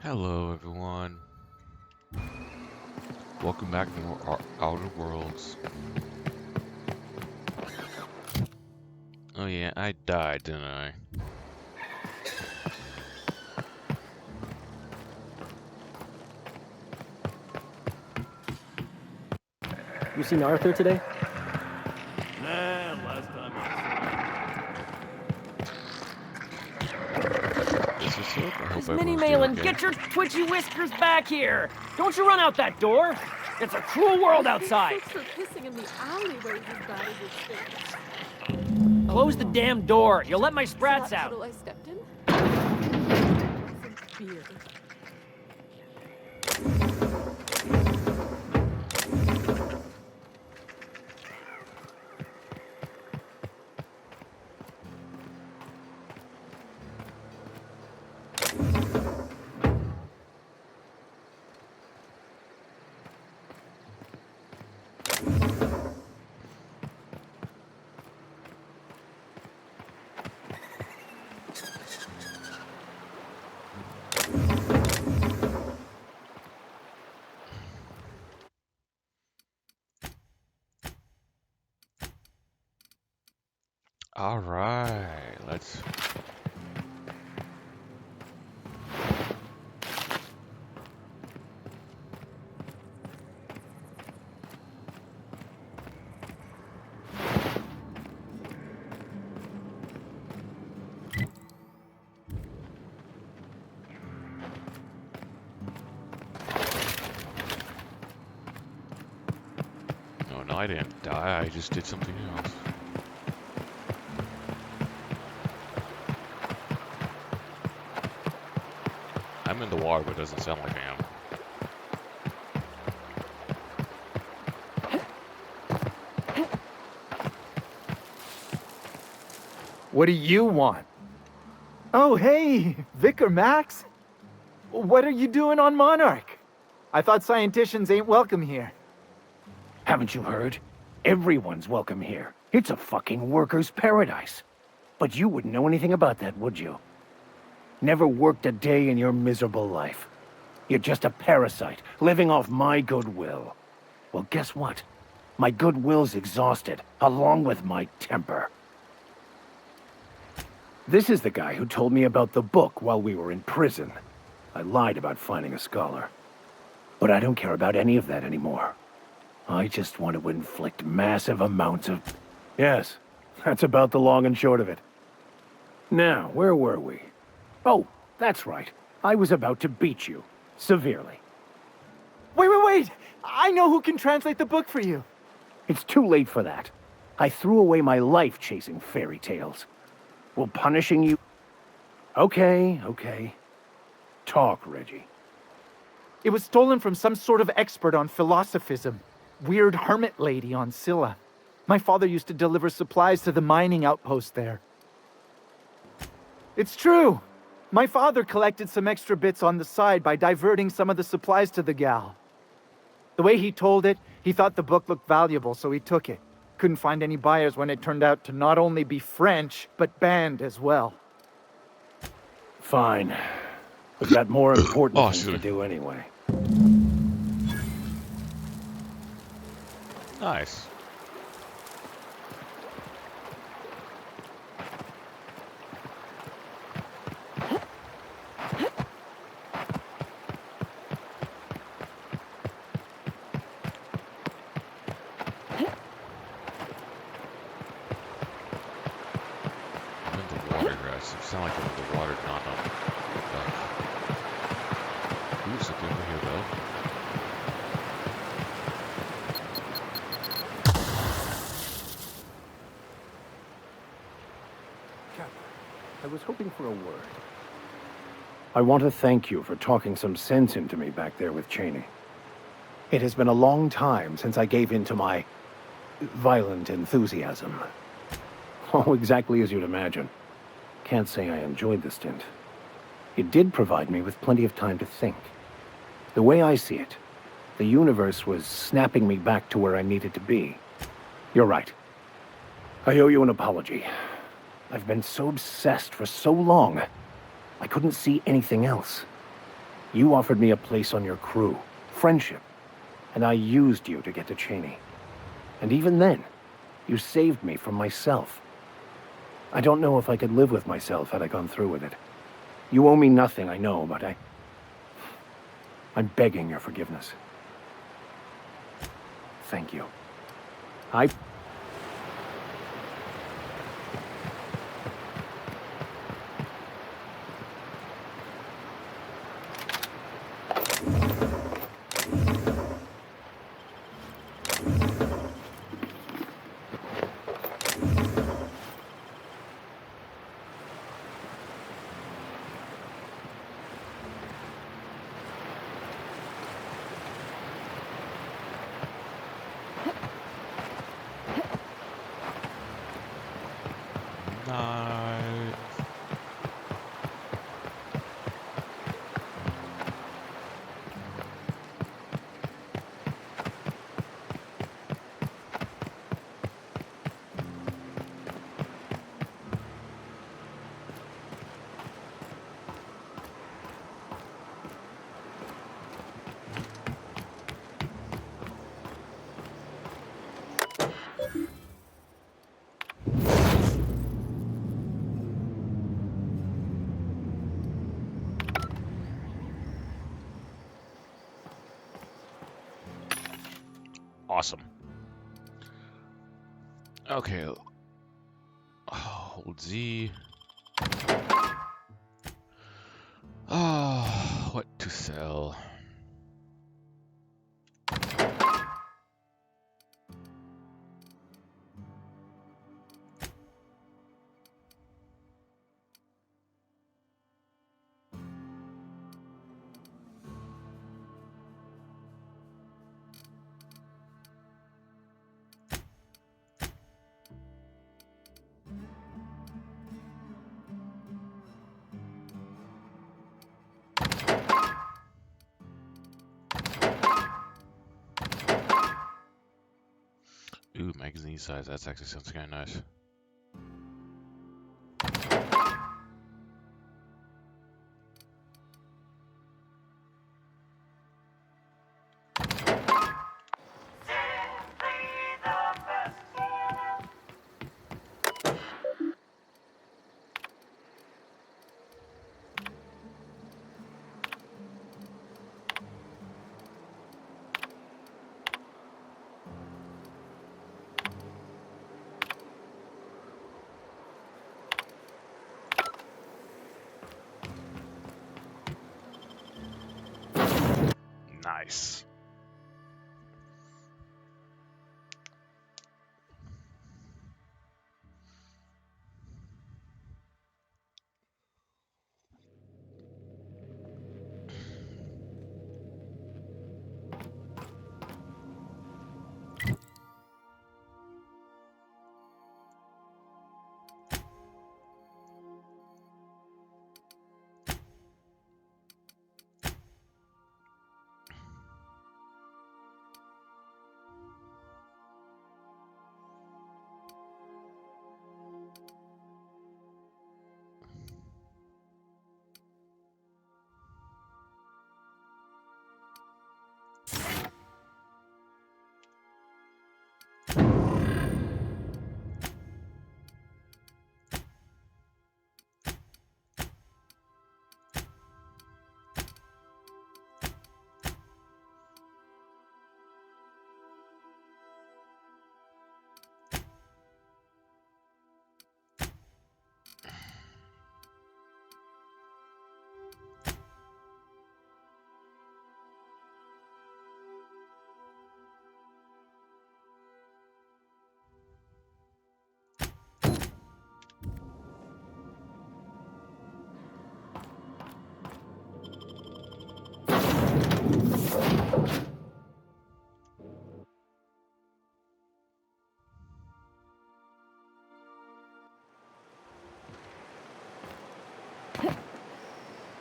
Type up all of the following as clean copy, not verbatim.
Hello, everyone. Welcome back to our Outer Worlds. Oh yeah, I died, didn't I? You seen Arthur today? Nah, last time Is this up? I hope Miss Minnie everyone's doing Malin, okay. get your twitchy whiskers back here! Don't you run out that door! It's a cruel world outside! Folks are pissing in the alleyways as bad as it stinks. Close the damn door! You'll let my sprats that out! puddle I stepped in? Some beer. Alright, let's... No, I didn't die, I just did something else. I'm in the water, but it doesn't sound like I am. What do you want? Oh, hey, Vicar Max. What are you doing on Monarch? I thought scienticians ain't welcome here. Haven't you heard? Everyone's welcome here. It's a fucking worker's paradise. But you wouldn't know anything about that, would you? Never worked a day in your miserable life. You're just a parasite, living off my goodwill. Well, guess what? My goodwill's exhausted, along with my temper. This is the guy who told me about the book while we were in prison. I lied about finding a scholar. But I don't care about any of that anymore. I just want to inflict massive amounts of... Yes, that's about the long and short of it. Now, where were we? Oh, that's right. I was about to beat you. Severely. Wait. I know who can translate the book for you. It's too late for that. I threw away my life chasing fairy tales. Will punishing you... Okay. Talk, Reggie. It was stolen from some sort of expert on philosophism. Weird hermit lady on Scylla. My father used to deliver supplies to the mining outpost there. It's true. My father collected some extra bits on the side by diverting some of the supplies to the gal. The way he told it, he thought the book looked valuable, so he took it. Couldn't find any buyers when it turned out to not only be French, but banned as well. Fine. We've got more important Oh, things to shoot. do anyway. Nice. I'm in the water, guys. You sound like I'm in the water, not on. Who's looking over here, though? I was hoping for a word. I want to thank you for talking some sense into me back there with Cheney. It has been a long time since I gave in to my violent enthusiasm. Oh, exactly as you'd imagine. Can't say I enjoyed the stint. It did provide me with plenty of time to think. The way I see it, the universe was snapping me back to where I needed to be. You're right. I owe you an apology. I've been so obsessed for so long, I couldn't see anything else. You offered me a place on your crew, friendship, and I used you to get to Cheney. And even then, you saved me from myself. I don't know if I could live with myself had I gone through with it. You owe me nothing, I know, but I'm begging your forgiveness. Thank you. I... Nice. Awesome. Okay. Hold Z. Oh, what to sell? Ooh, magazine size. That's actually sounds kind of nice. Nice.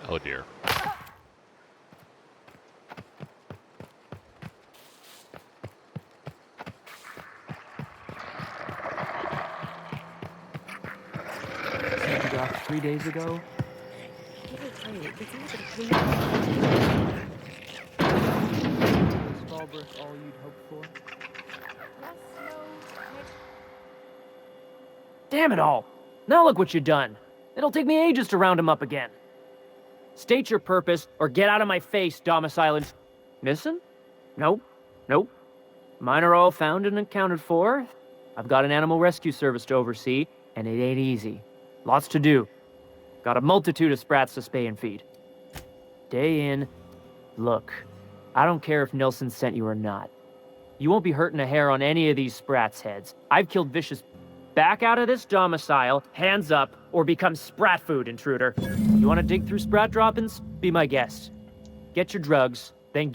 Oh dear. Photographed 3 days ago. Hey, it's a little bit of Stallbrook all you'd hoped for? less slow. Damn it all! Now look what you done. It'll take me ages to round him up again. State your purpose, or get out of my face, domicile. Missing? Nope. Nope. Mine are all found and accounted for. I've got an animal rescue service to oversee, and it ain't easy. Lots to do. Got a multitude of sprats to spay and feed. Day in, look. I don't care if Nilsson sent you or not. You won't be hurting a hair on any of these sprats' heads. I've killed vicious. Back out of this domicile, hands up, or become sprat food, intruder. You want to dig through sprat droppings? Be my guest. Get your drugs, then.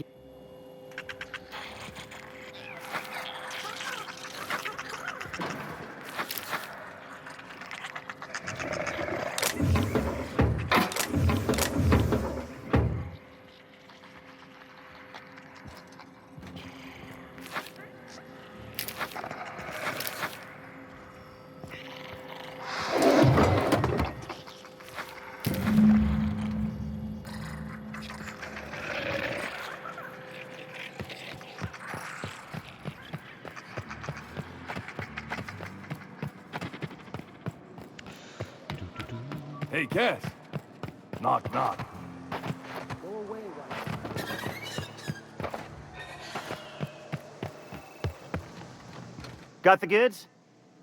Hey, Cass. Knock, knock. Go away, Got the goods?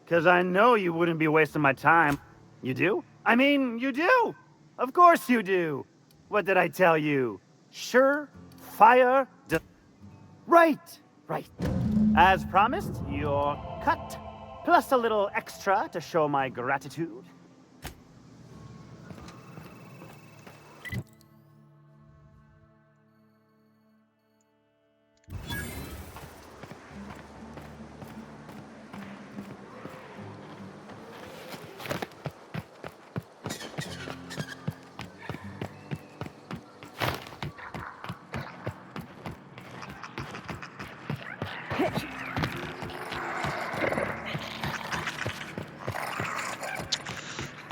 'Cause I know you wouldn't be wasting my time. You do? I mean, you do! Of course you do! What did I tell you? Sure, fire, Right, right. As promised, your cut, plus a little extra to show my gratitude.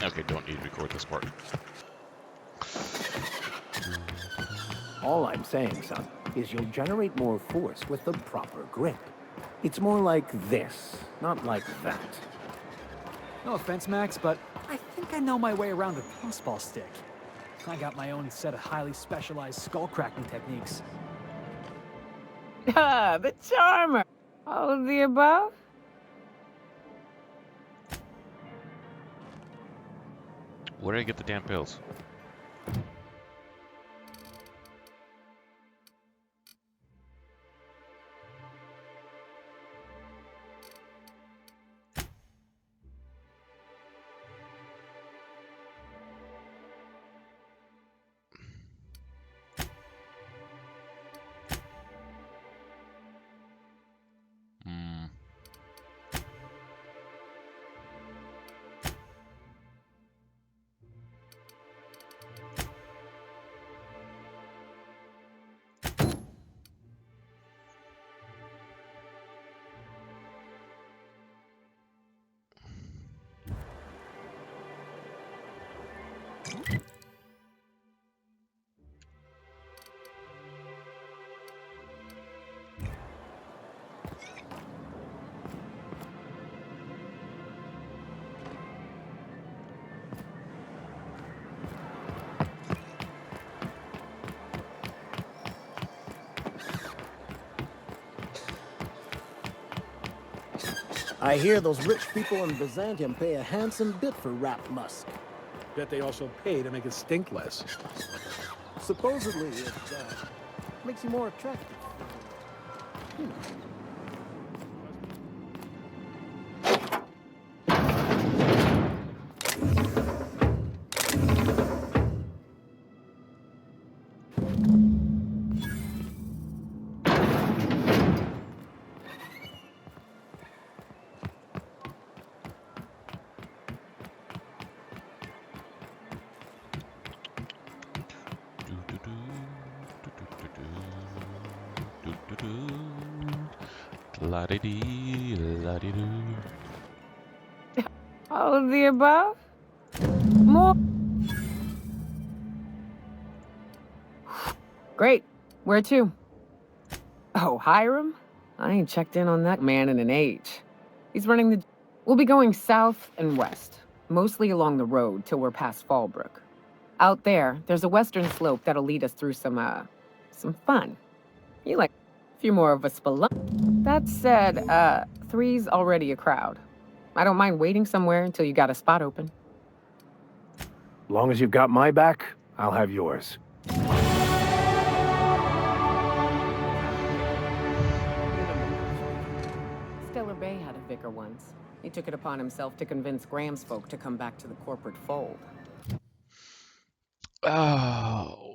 Okay, don't need to record this part. All I'm saying, son, is you'll generate more force with the proper grip. It's more like this, not like that. No offense, Max, but I think I know my way around a tossball stick. I got my own set of highly specialized skull cracking techniques. Ah, the charmer. All of the above? Where did I get the damn pills? I hear those rich people in Byzantium pay a handsome bit for wrapped musk. Bet they also pay to make it stink less. Supposedly, it makes you more attractive. La-di-dee, la-di-doo. All of the above? More. Great. Where to? Oh, Hiram? I ain't checked in on that man in an age. He's running the... We'll be going south and west, mostly along the road till we're past Fallbrook. Out there, there's a western slope that'll lead us through some fun. You like a few more of a spelunk. That said, 3's already a crowd. I don't mind waiting somewhere until you got a spot open. Long as you've got my back, I'll have yours. Stellar Bay had a vicar once. He took it upon himself to convince Graham's folk to come back to the corporate fold. Oh.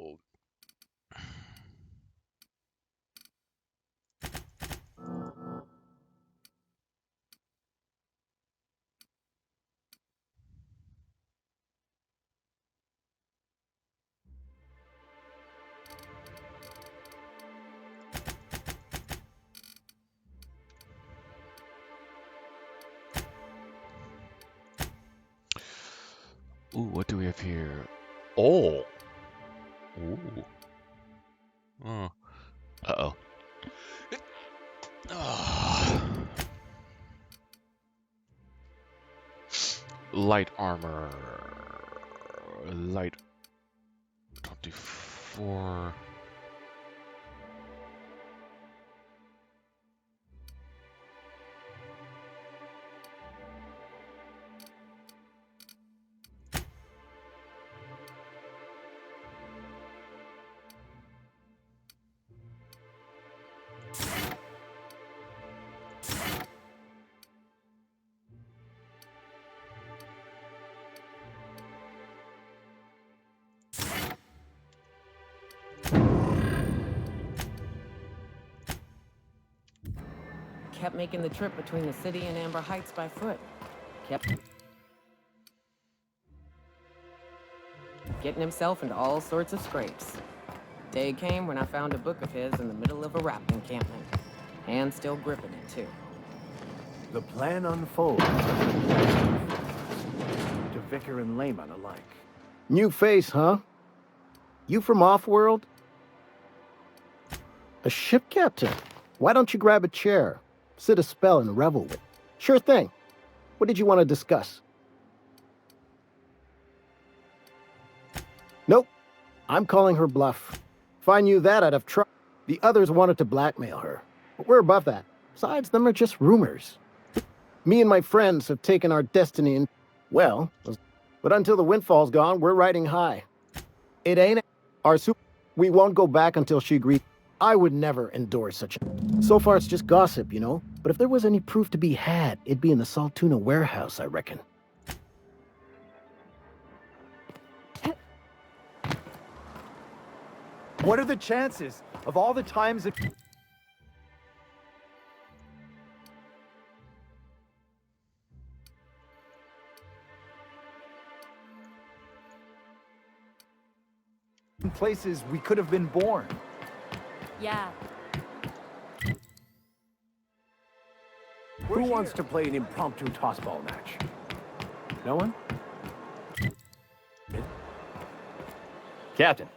Ooh, what do we have here? Oh. Ooh. Oh. Uh-oh. Light armor. Light 24. Kept making the trip between the city and Amber Heights by foot. Kept getting himself into all sorts of scrapes. Day came when I found a book of his in the middle of a rap encampment. Hand still gripping it, too. The plan unfolds. To Vicar and layman alike. New face, huh? You from Offworld? A ship captain? Why don't you grab a chair? Sit a spell and revel with. Sure thing. What did you want to discuss? Nope. I'm calling her bluff. If I knew that, I'd have tried. The others wanted to blackmail her. But we're above that. Besides, them are just rumors. Me and my friends have taken our destiny in... Well, but until the windfall's gone, we're riding high. It ain't our super... We won't go back until she agrees. I would never endorse such a... So far, it's just gossip, you know? But if there was any proof to be had, it'd be in the Saltuna warehouse, I reckon. What are the chances of all the times that... in places we could have been born? Yeah. Who wants to play an impromptu tossball match? No one? Captain.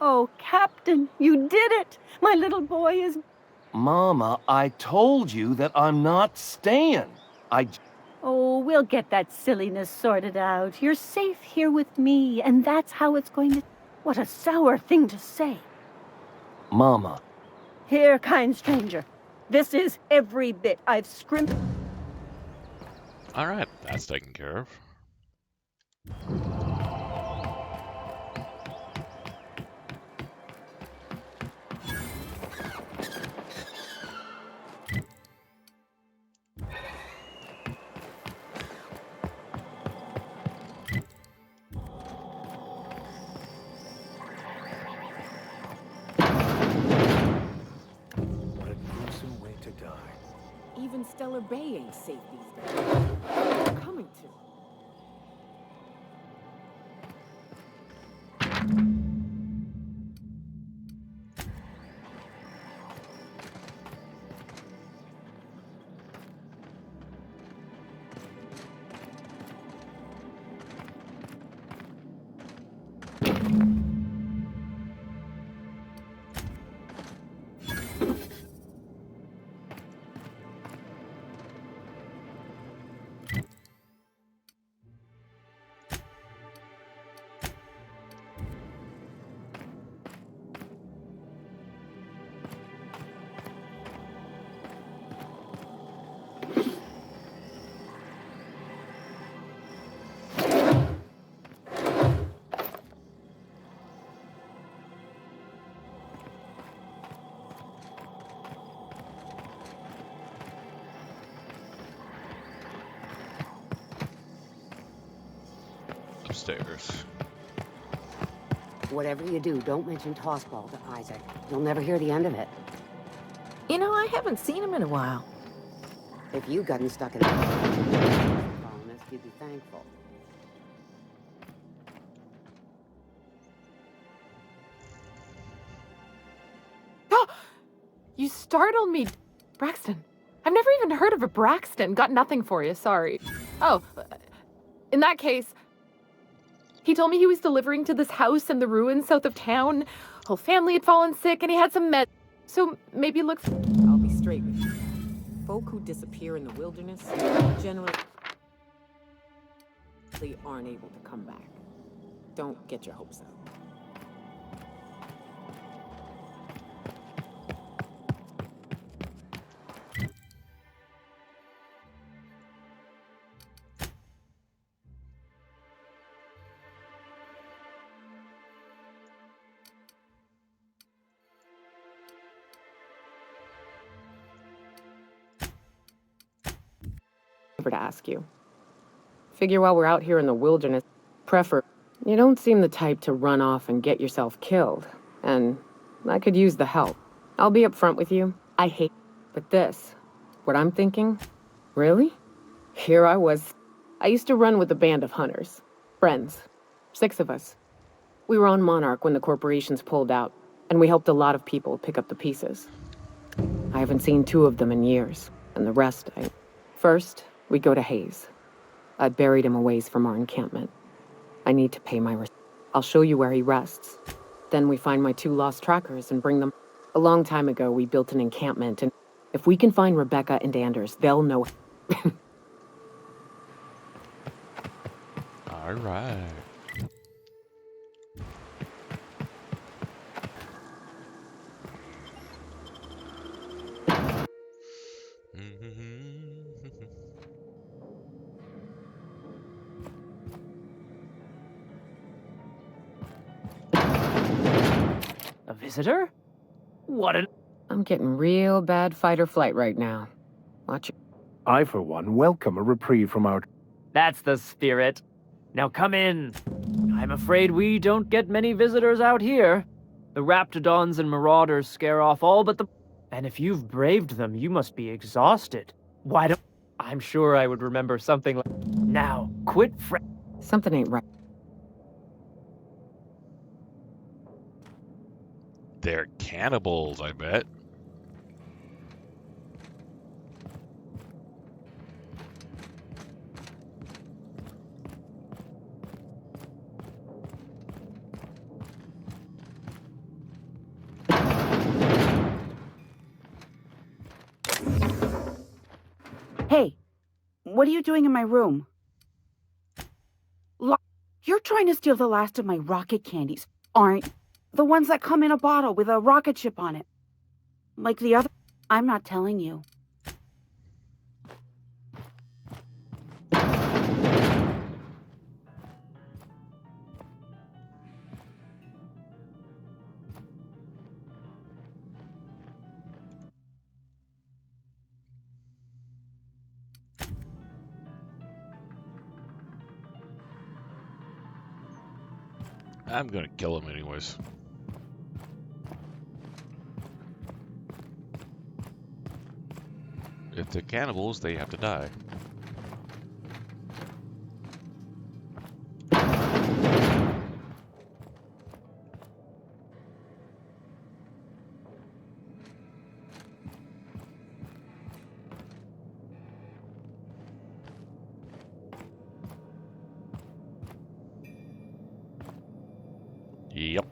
Oh, Captain, you did it! My little boy is... Mama, I told you that I'm not staying. Oh, we'll get that silliness sorted out. You're safe here with me, and that's how it's going to... What a sour thing to say. Mama. Here, kind stranger. This is every bit I've scrimped... Alright, that's taken care of. Even Stellar Bay ain't safe these days. What we're coming to. stairs. Whatever you do, don't mention Tossball to Isaac. You'll never hear the end of it. You know, I haven't seen him in a while. If you'd gotten stuck in the colonist, you'd be thankful. Oh! You startled me, Braxton. I've never even heard of a Braxton. Got nothing for you, sorry. Oh, in that case, he told me he was delivering to this house in the ruins south of town. Whole family had fallen sick and he had some meds. So maybe look for... I'll be straight with you. Folk who disappear in the wilderness generally aren't able to come back. Don't get your hopes up. To ask you. Figure while we're out here in the wilderness, you don't seem the type to run off and get yourself killed. And I could use the help. I'll be upfront with you. I hate but this, what I'm thinking, really? Here I was. I used to run with a band of hunters. Friends. 6 of us. We were on Monarch when the corporations pulled out, and we helped a lot of people pick up the pieces. I haven't seen 2 of them in years, and the rest First, we go to Hayes. I buried him a ways from our encampment. I need to pay my I'll show you where he rests. Then we find my 2 lost trackers and bring them. A long time ago, we built an encampment, and if we can find Rebecca and Anders, they'll know. All right. A visitor? What an... I'm getting real bad fight or flight right now. Watch it. I, for one, welcome a reprieve from our... That's the spirit. Now come in. I'm afraid we don't get many visitors out here. The Raptidons and Marauders scare off all but the... And if you've braved them, you must be exhausted. Why don't... I'm sure I would remember something like... Now, quit Something ain't right. They're cannibals, I bet. Hey, what are you doing in my room? You're trying to steal the last of my rocket candies, aren't you? The ones that come in a bottle with a rocket ship on it. Like the other... I'm not telling you. I'm gonna kill him anyways. If they're cannibals, they have to die. Yep.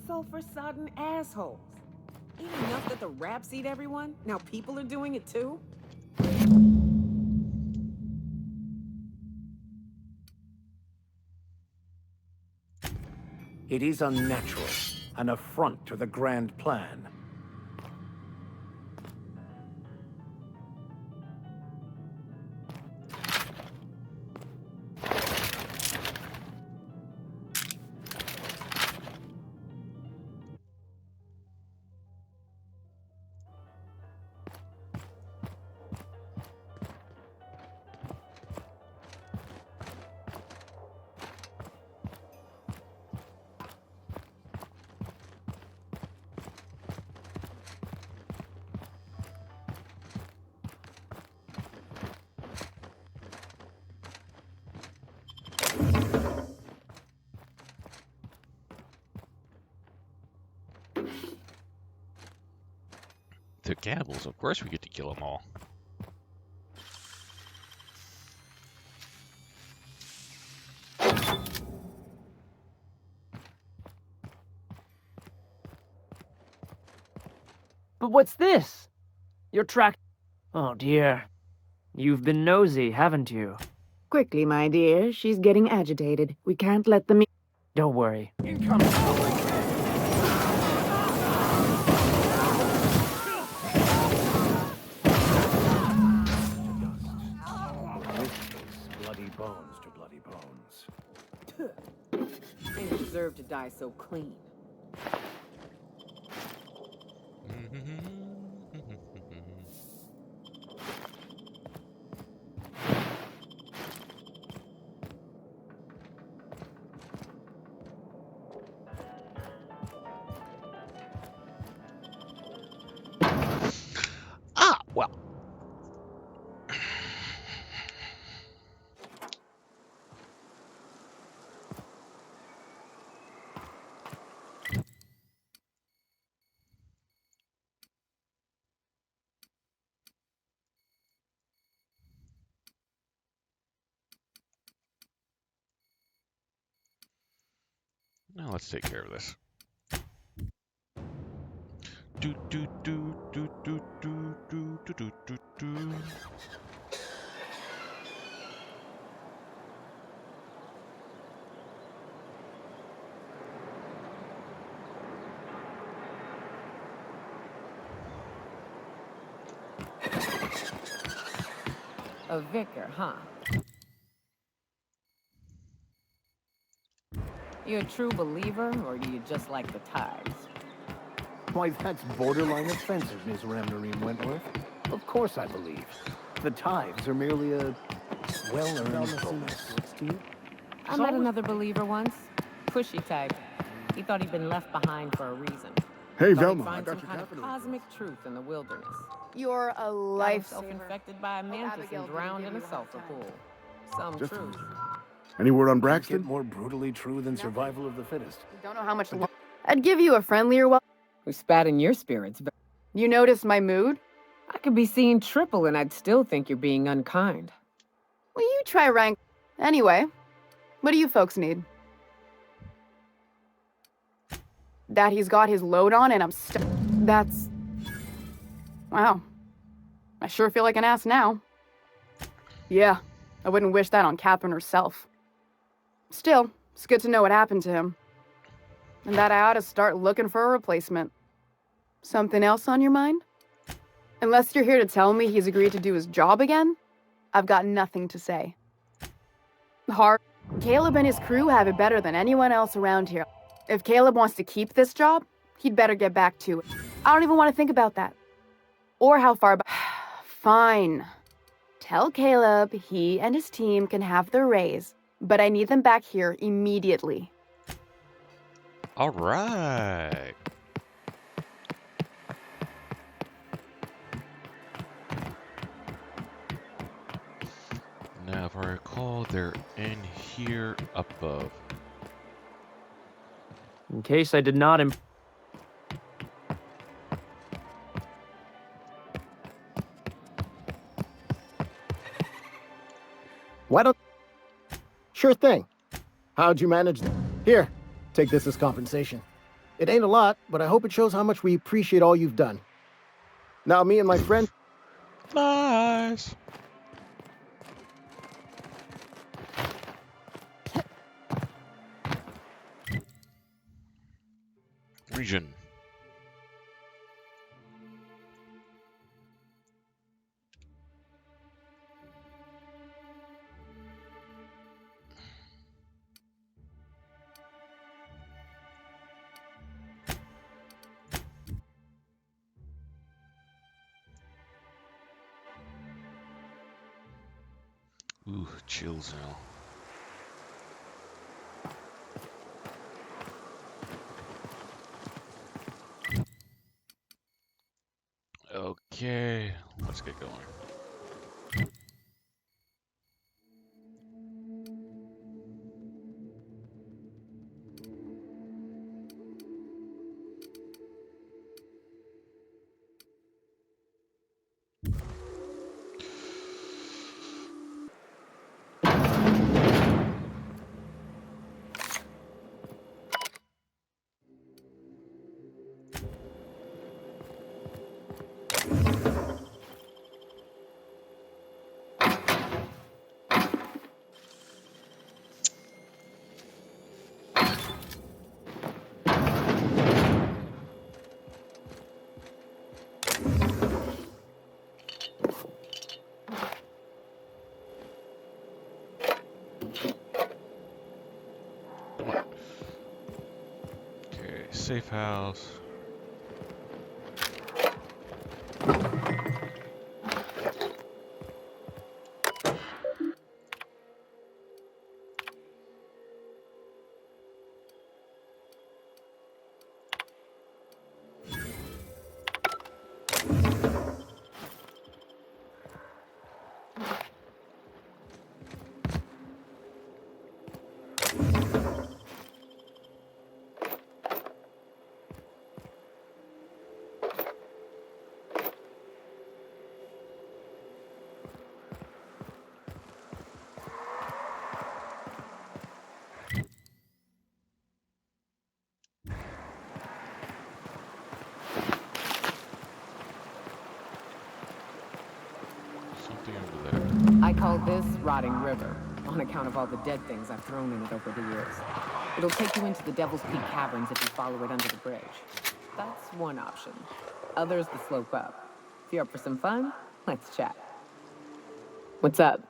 Sulfur-sodden assholes. Ain't enough that the raps eat everyone? Now people are doing it too? It is unnatural, an affront to the grand plan. took cannibals. Of course we get to kill them all. But what's this? Your track. Oh dear. You've been nosy, haven't you? Quickly, my dear. She's getting agitated. We can't let them. Don't worry. Bloody bones to bloody bones. They deserve to die so clean. Well. Now let's take care of this. Do do do do do do do do do do do. A vicar, huh? You a true believer, or do you just like the tithes? Why, that's borderline offensive, Miss Ramnoreen Wentworth. Of course I believe. The tithes are merely a well-earned bonus. I met another believer once. Pushy type. He thought he'd been left behind for a reason. Hey, Thought he'd Velma, I find got some your kind of capital. cosmic truth in the wilderness. You're a Got himself lifesaver. infected by a mantis Abigail and didn't drowned give in a you a hard sulfur time. pool. Some Just truth. Any word on Get Braxton? more brutally true than survival of the fittest. Don't know how much. I'd give you a friendlier welcome. Who spat in your spirits? You noticed my mood? I could be seeing triple and I'd still think you're being unkind. Well, you try rank. Anyway, what do you folks need? That he's got his load on and I'm stuck. That's. Wow. I sure feel like an ass now. Yeah, I wouldn't wish that on Catherine herself. Still, it's good to know what happened to him. And that I ought to start looking for a replacement. Something else on your mind? Unless you're here to tell me he's agreed to do his job again, I've got nothing to say. Caleb and his crew have it better than anyone else around here. If Caleb wants to keep this job, he'd better get back to it. I don't even want to think about that. Or how far back. Fine. Tell Caleb he and his team can have their raise, but I need them back here immediately. All right. Now, if I recall, they're in here above. In case I did not Why don't... Sure thing. How'd you manage... Here, take this as compensation. It ain't a lot, but I hope it shows how much we appreciate all you've done. Now, me and my friend... Nice. Region. Ooh, chills now. Okay, let's get going. safe house. Something over there. I call this Rotting River, on account of all the dead things I've thrown in it over the years. It'll take you into the Devil's Peak Caverns if you follow it under the bridge. That's one option. Others the slope up. If you're up for some fun, let's chat. What's up?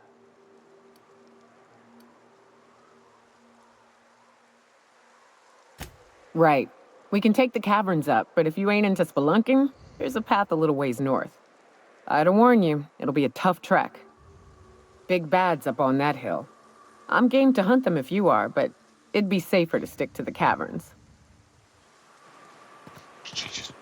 Right. We can take the caverns up, but if you ain't into spelunking, there's a path a little ways north. I'd warn you, it'll be a tough trek. Big bad's up on that hill. I'm game to hunt them if you are, but it'd be safer to stick to the caverns. Jesus.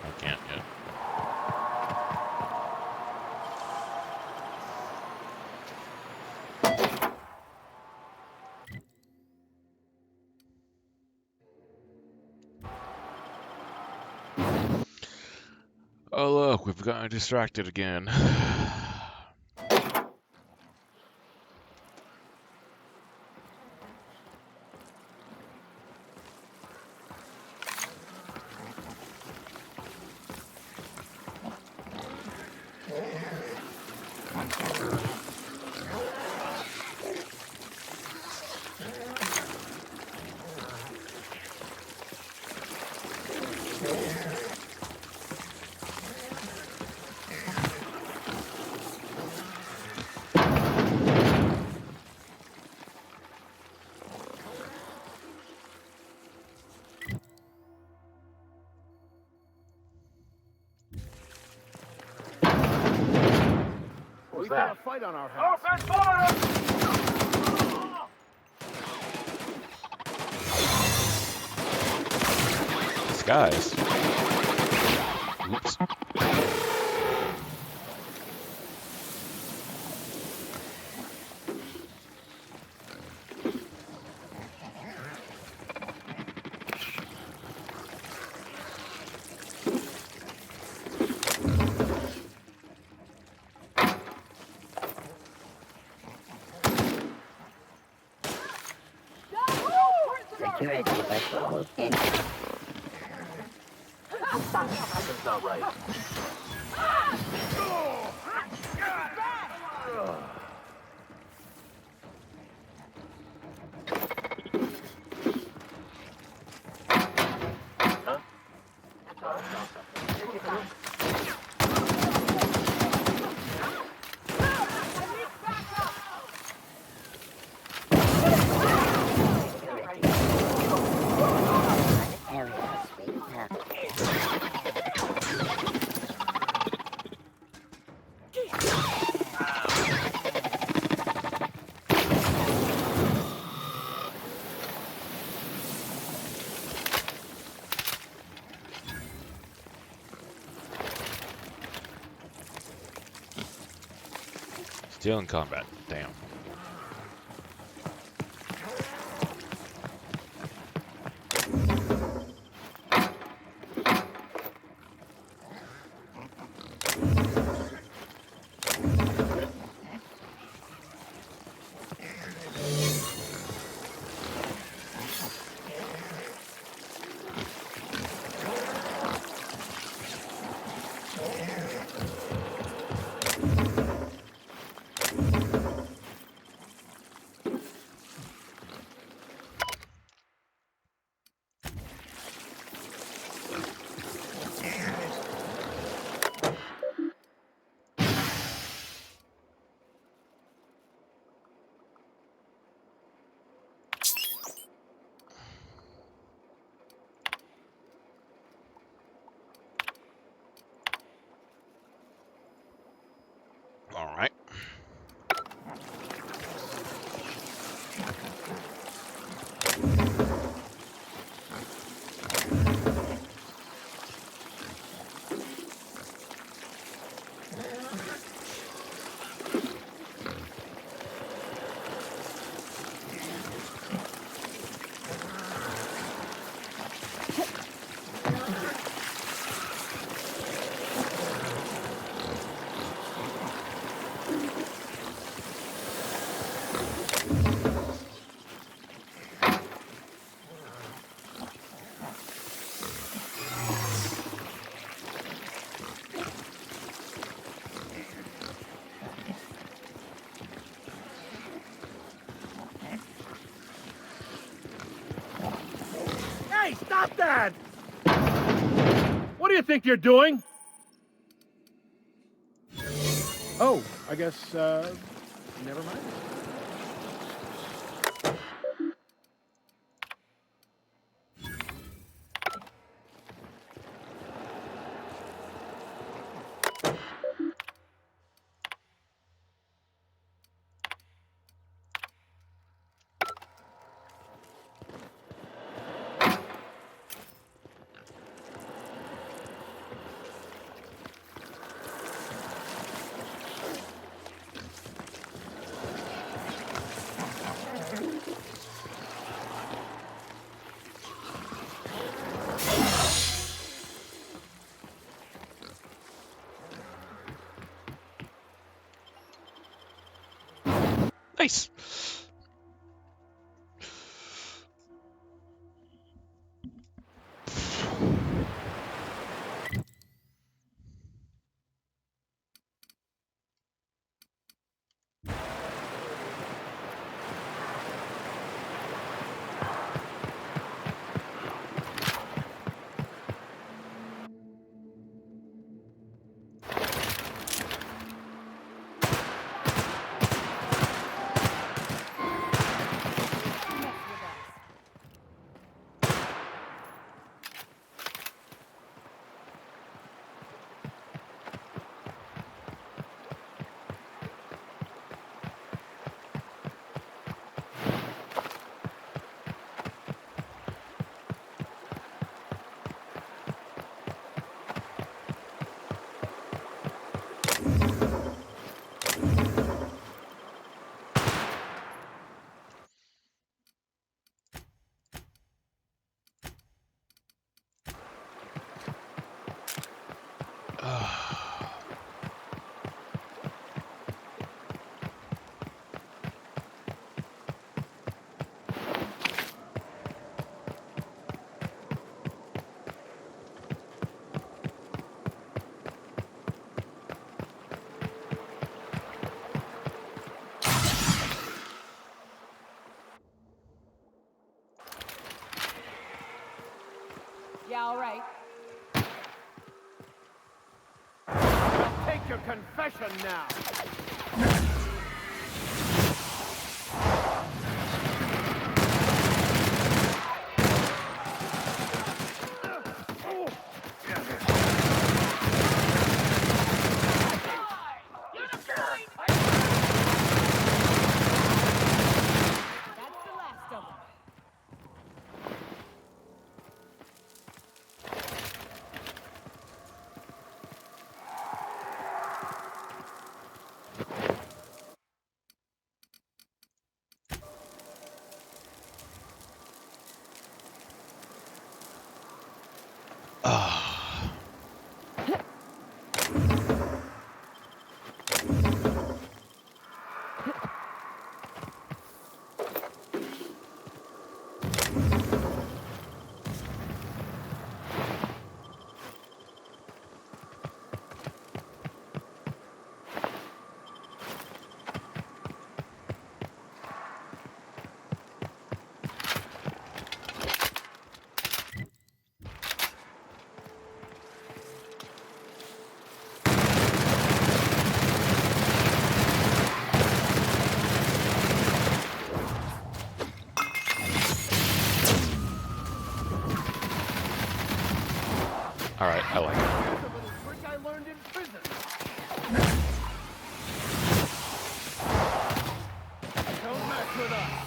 I can't yet. Oh look, we've gotten distracted again. We got a fight on our hands. Skies. Oops. That's not right. Still in combat. Damn. Hey, stop that! What do you think you're doing? Oh, I guess, never mind. Nice. Yeah, all right. Take your confession now. All right, I like it. Trick I learned in prison. Don't mess with us.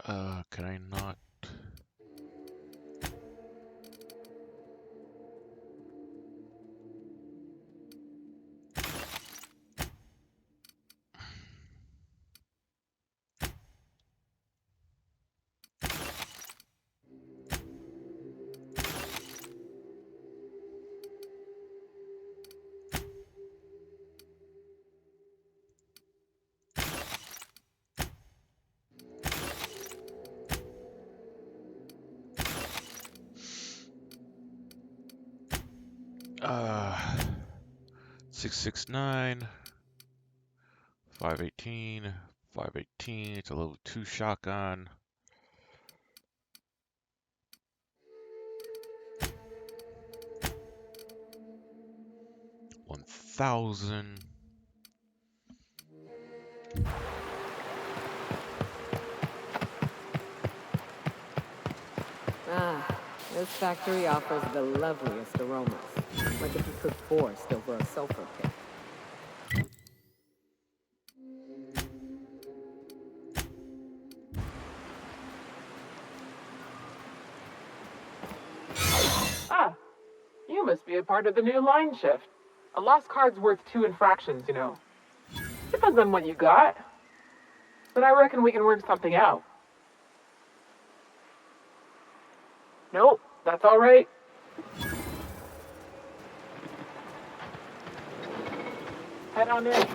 Can I not? Uh, 669, 518, 518. It's a level 2 shotgun. $1,000. Ah, this factory offers the loveliest aromas. Like if you cooked forest over a sulfur pit. Ah, you must be a part of the new line shift. A lost card's worth 2 infractions, you know. Depends on what you got. But I reckon we can work something out. Nope, that's all right. Head on in.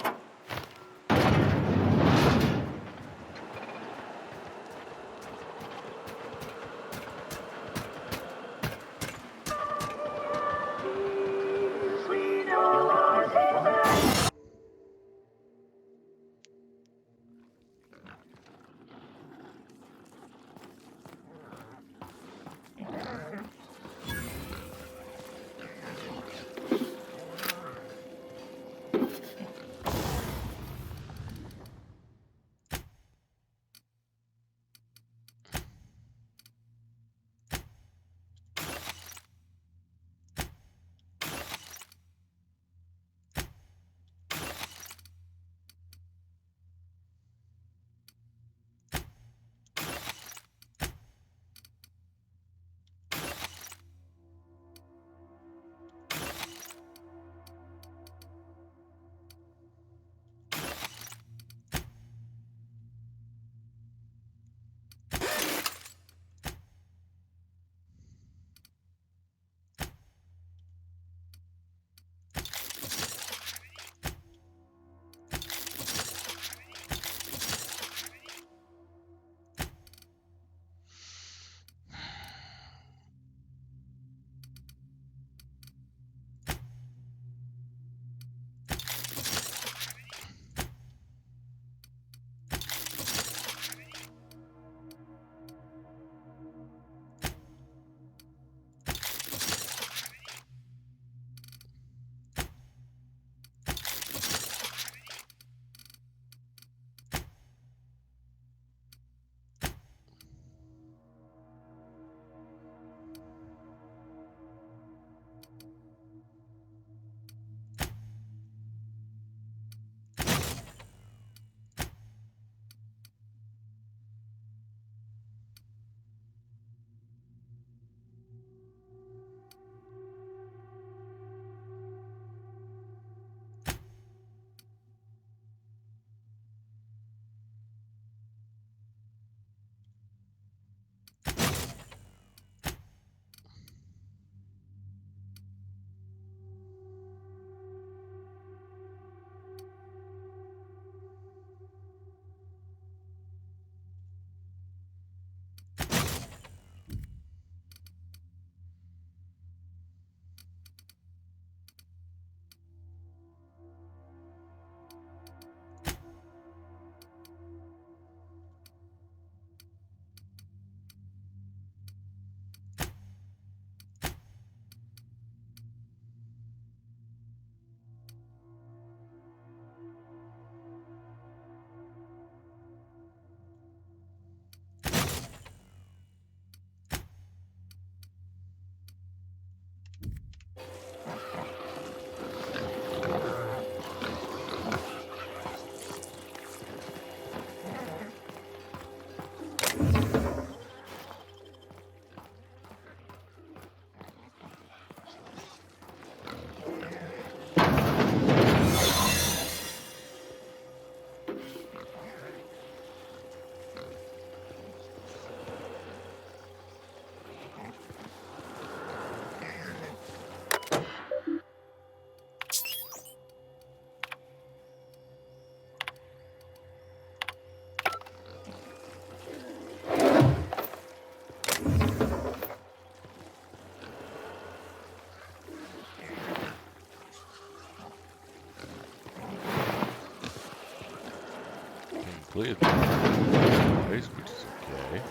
completed the place, which is okay.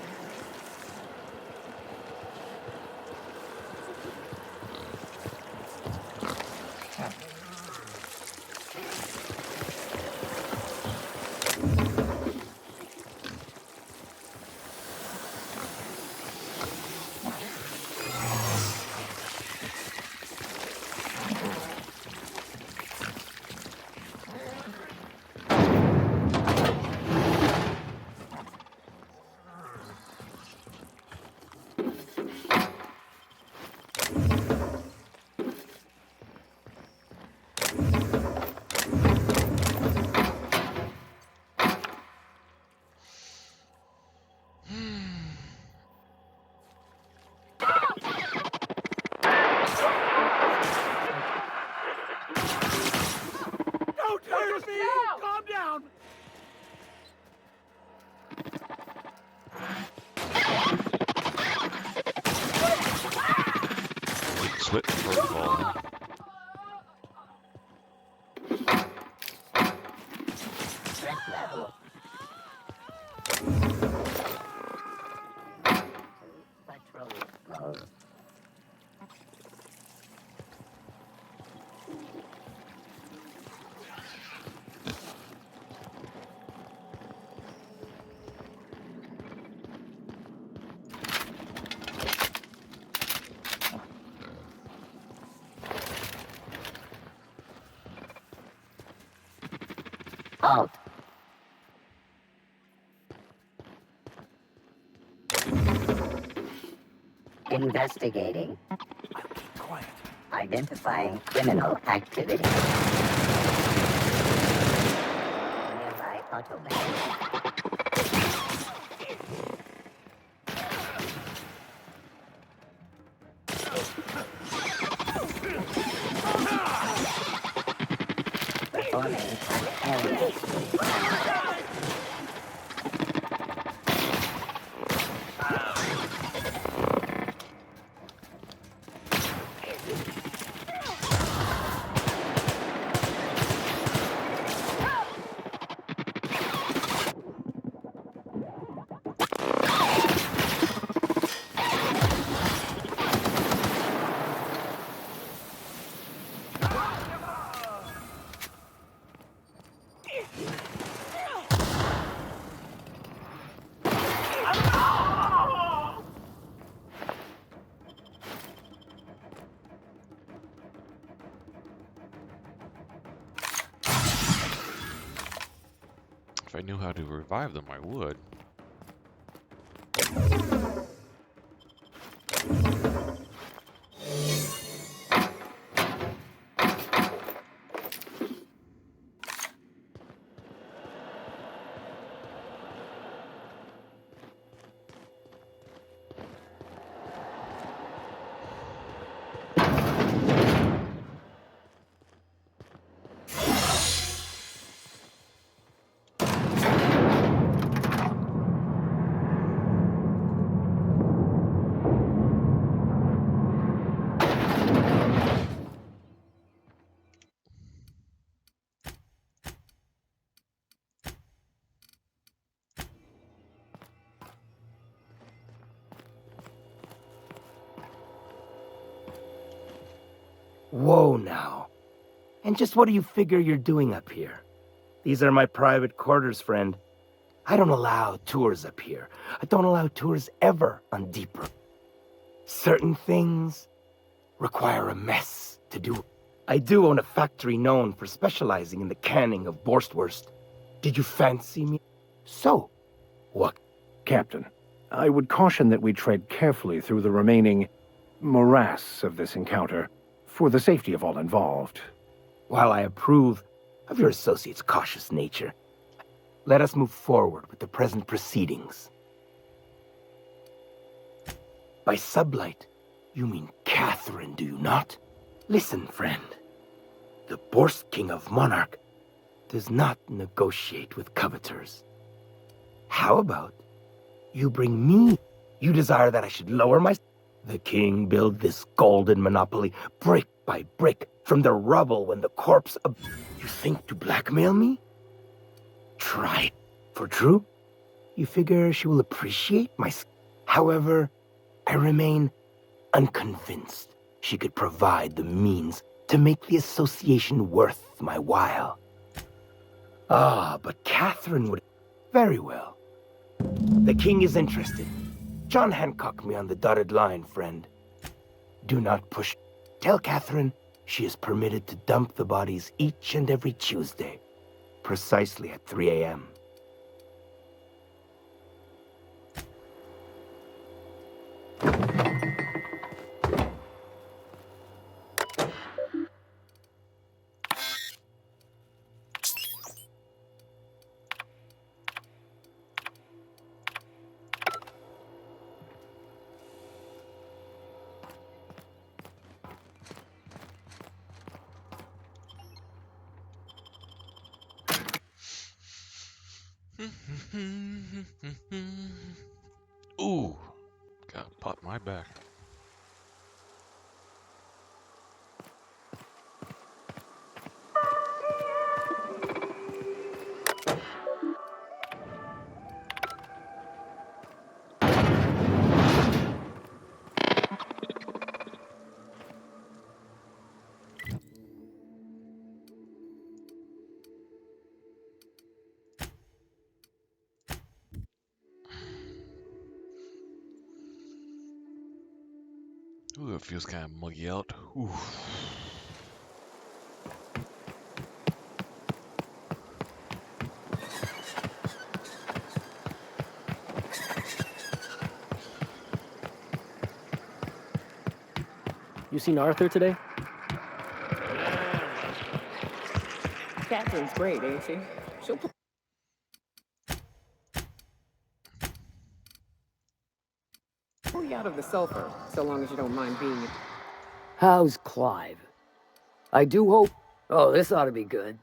Don't hurt me! Calm down! Slit protocol. Halt. Investigating. Quiet. Identifying criminal activity. Nearby automatic. Performing an area. If I knew how to revive them, I would. Whoa now. And just what do you figure you're doing up here? These are my private quarters, friend. I don't allow tours up here. I don't allow tours ever on Deeper. Certain things require a mess to do. I do own a factory known for specializing in the canning of Borstwurst. Did you fancy me? So, what? Captain, I would caution that we tread carefully through the remaining morass of this encounter, for the safety of all involved. While I approve of your associate's cautious nature, let us move forward with the present proceedings. By sublight, you mean Catherine, do you not? Listen, friend. The Borst King of Monarch does not negotiate with coveters. How about you bring me? You desire that I should lower my... The king build this golden monopoly brick by brick from the rubble when the corpse of... You think to blackmail me? Try it. For true? You figure she will appreciate my... However, I remain unconvinced she could provide the means to make the association worth my while. Ah, but Catherine would... Very well. The king is interested. John Hancock me on the dotted line, friend. Do not push. Tell Catherine she is permitted to dump the bodies each and every Tuesday, precisely at 3 a.m. Ooh, got popped my back. Ooh, it feels kind of muggy out. Ooh. You seen Arthur today? Catherine's great, ain't she? She'll pull you out of the sulfur, so long as you don't mind being... How's Clive? I do hope... Oh, this ought to be good.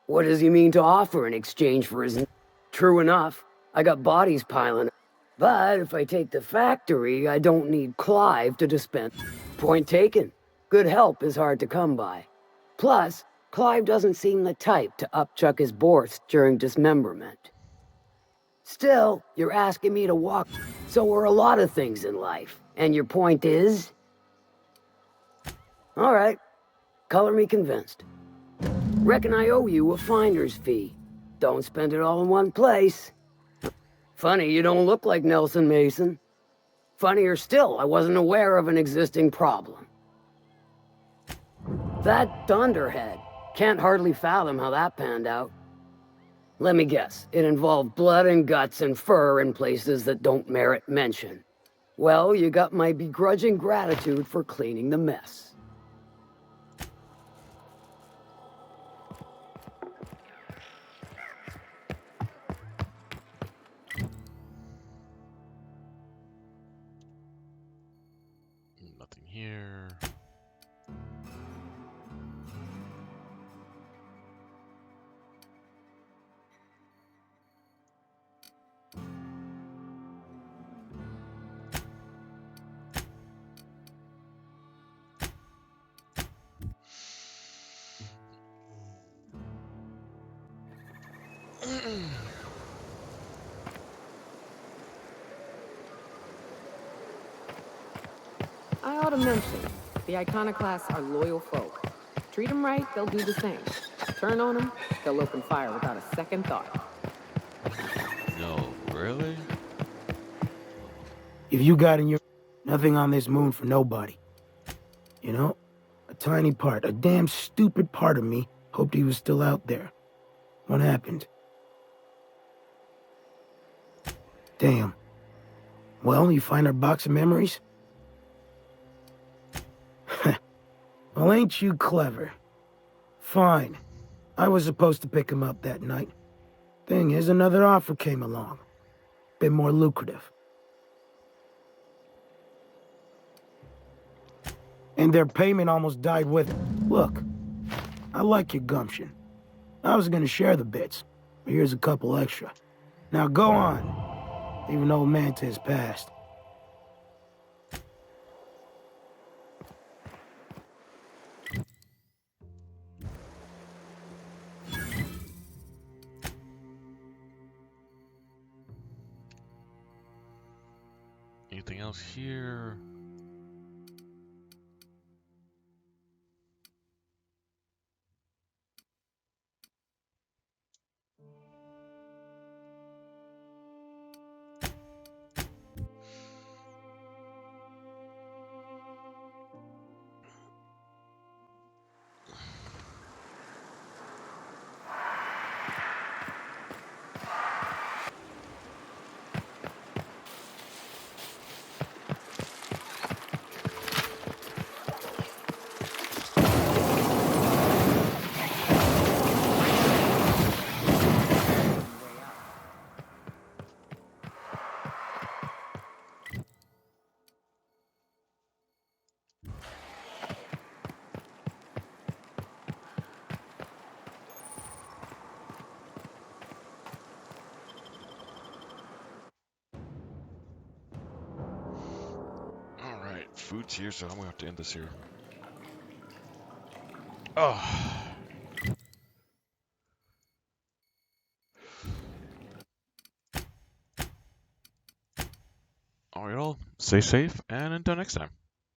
What does he mean to offer in exchange for his... True enough, I got bodies piling up. But if I take the factory, I don't need Clive to dispense. Point taken. Good help is hard to come by. Plus, Clive doesn't seem the type to upchuck his Borth during dismemberment. Still, you're asking me to walk. So are a lot of things in life. And your point is? All right. Color me convinced. Reckon I owe you a finder's fee. Don't spend it all in one place. Funny you don't look like Nelson Mason. Funnier still, I wasn't aware of an existing problem. That Dunderhead. Can't hardly fathom how that panned out. Let me guess, it involved blood and guts and fur in places that don't merit mention. Well, you got my begrudging gratitude for cleaning the mess. Nothing here. I ought to mention, the Iconoclasts are loyal folk. Treat them right, they'll do the same. Turn on them, they'll open fire without a second thought. No, really? If you got in your... Nothing on this moon for nobody. You know? A tiny part, a damn stupid part of me hoped he was still out there. What happened? Damn. Well, you find our box of memories? Well, ain't you clever? Fine. I was supposed to pick him up that night. Thing is, another offer came along. Bit more lucrative. And their payment almost died with it. Look, I like your gumption. I was gonna share the bits, but here's a couple extra. Now go on. Leave an old man to his past. Anything else here? Alright, food's here, so I'm gonna have to end this here. Oh. Alright, all. Stay safe, and until next time.